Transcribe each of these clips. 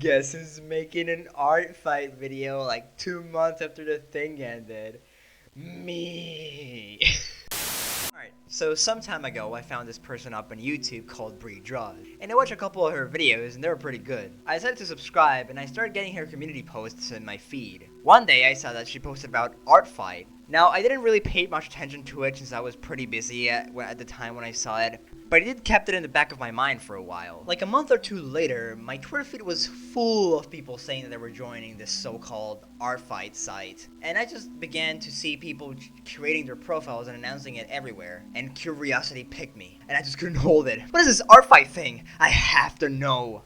Guess who's making an art fight video like 2 months after the thing ended? Me! Alright, so some time ago I found this person up on YouTube called Bree Draws, and I watched a couple of her videos and they were pretty good. I decided to subscribe and I started getting her community posts in my feed. One day I saw that she posted about ArtFight. Now I didn't really pay much attention to it since I was pretty busy at the time when I saw it, but I did kept it in the back of my mind for a while. Like a month or two later, my Twitter feed was full of people saying that they were joining this so-called ArtFight site. And I just began to see people creating their profiles and announcing it everywhere. And curiosity picked me, and I just couldn't hold it. What is this ArtFight thing? I have to know.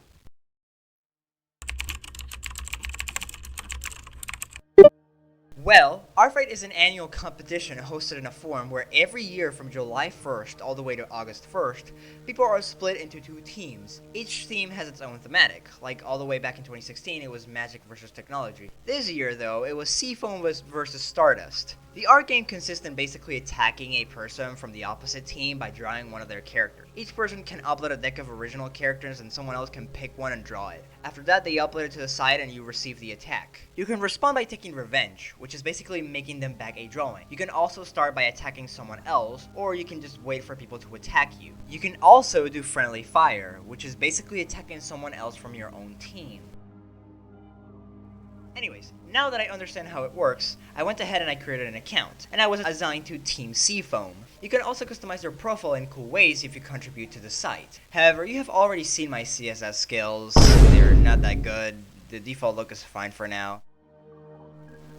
Well, ArtFight is an annual competition hosted in a forum where every year from July 1st all the way to August 1st, people are split into two teams. Each team has its own thematic, like all the way back in 2016 it was magic versus technology. This year though, it was Seafoam versus Stardust. The art game consists in basically attacking a person from the opposite team by drawing one of their characters. Each person can upload a deck of original characters and someone else can pick one and draw it. After that, they upload it to the site and you receive the attack. You can respond by taking revenge, which is basically making them back a drawing. You can also start by attacking someone else, or you can just wait for people to attack you. You can also do friendly fire, which is basically attacking someone else from your own team. Anyways, now that I understand how it works, I went ahead and I created an account, and I was assigned to Team Seafoam. You can also customize your profile in cool ways if you contribute to the site. However, you have already seen my CSS skills. They're not that good. The default look is fine for now.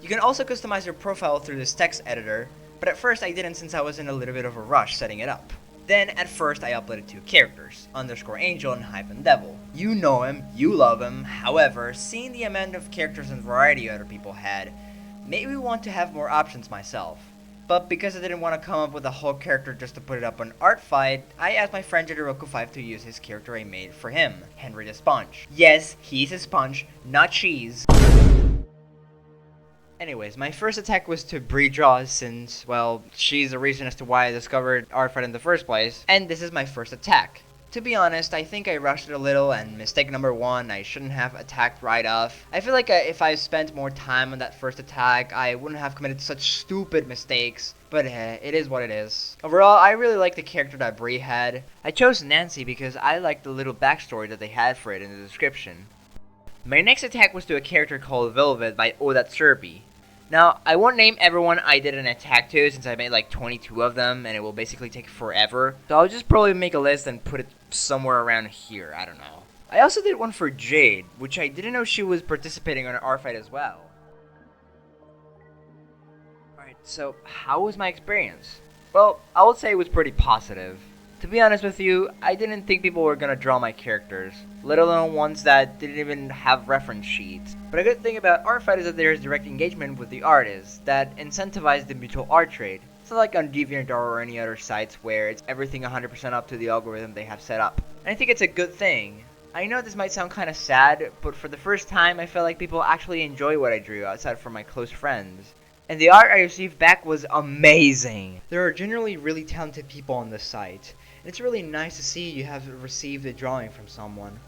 You can also customize your profile through this text editor, but at first I didn't since I was in a little bit of a rush setting it up. Then, at first, I uploaded two characters, UnderscoreAngel and Hyphen Devil. You know him, you love him, however, seeing the amount of characters and variety other people had, made me want to have more options myself. But because I didn't want to come up with a whole character just to put it up on ArtFight, I asked my friend Jediroku5 to use his character I made for him, Henry the Sponge. Yes, he's a sponge, not cheese. Anyways, my first attack was to Bree Draws since, well, she's the reason as to why I discovered ArtFight in the first place, and this is my first attack. To be honest, I think I rushed it a little, and mistake number one, I shouldn't have attacked right off. I feel like if I spent more time on that first attack, I wouldn't have committed such stupid mistakes, but it is what it is. Overall, I really like the character that Bree had. I chose Nancy because I liked the little backstory that they had for it in the description. My next attack was to a character called Velvet by Odat Serbi. Now, I won't name everyone I did an attack to since I made like 22 of them and it will basically take forever. So I'll just probably make a list and put it somewhere around here, I don't know. I also did one for Jade, which I didn't know she was participating on ArtFight as well. Alright, so how was my experience? Well, I would say it was pretty positive. To be honest with you, I didn't think people were gonna draw my characters, let alone ones that didn't even have reference sheets. But a good thing about ArtFight is that there is direct engagement with the artists that incentivize the mutual art trade. It's not like on DeviantArt or any other sites where it's everything 100% up to the algorithm they have set up. And I think it's a good thing. I know this might sound kinda sad, but for the first time I felt like people actually enjoy what I drew outside from my close friends. And the art I received back was amazing. There are generally really talented people on this site. And it's really nice to see you have received a drawing from someone.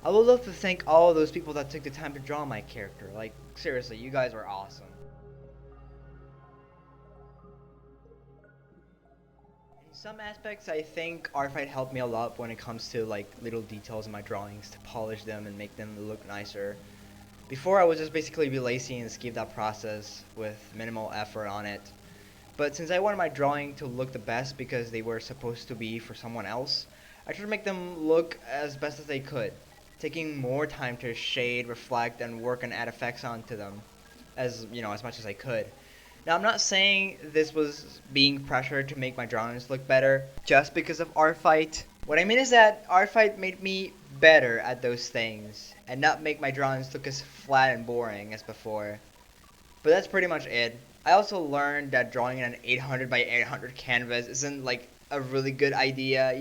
I would love to thank all of those people that took the time to draw my character. Like, seriously, you guys are awesome. In some aspects, I think ArtFight helped me a lot when it comes to like little details in my drawings to polish them and make them look nicer. Before, I would just basically be lazy and skip that process with minimal effort on it. But since I wanted my drawing to look the best because they were supposed to be for someone else, I tried to make them look as best as they could, taking more time to shade, reflect, and work and add effects onto them, as much as I could. Now, I'm not saying this was being pressured to make my drawings look better just because of ArtFight. What I mean is that ArtFight made me better at those things, and not make my drawings look as flat and boring as before. But that's pretty much it. I also learned that drawing in an 800 by 800 canvas isn't like a really good idea,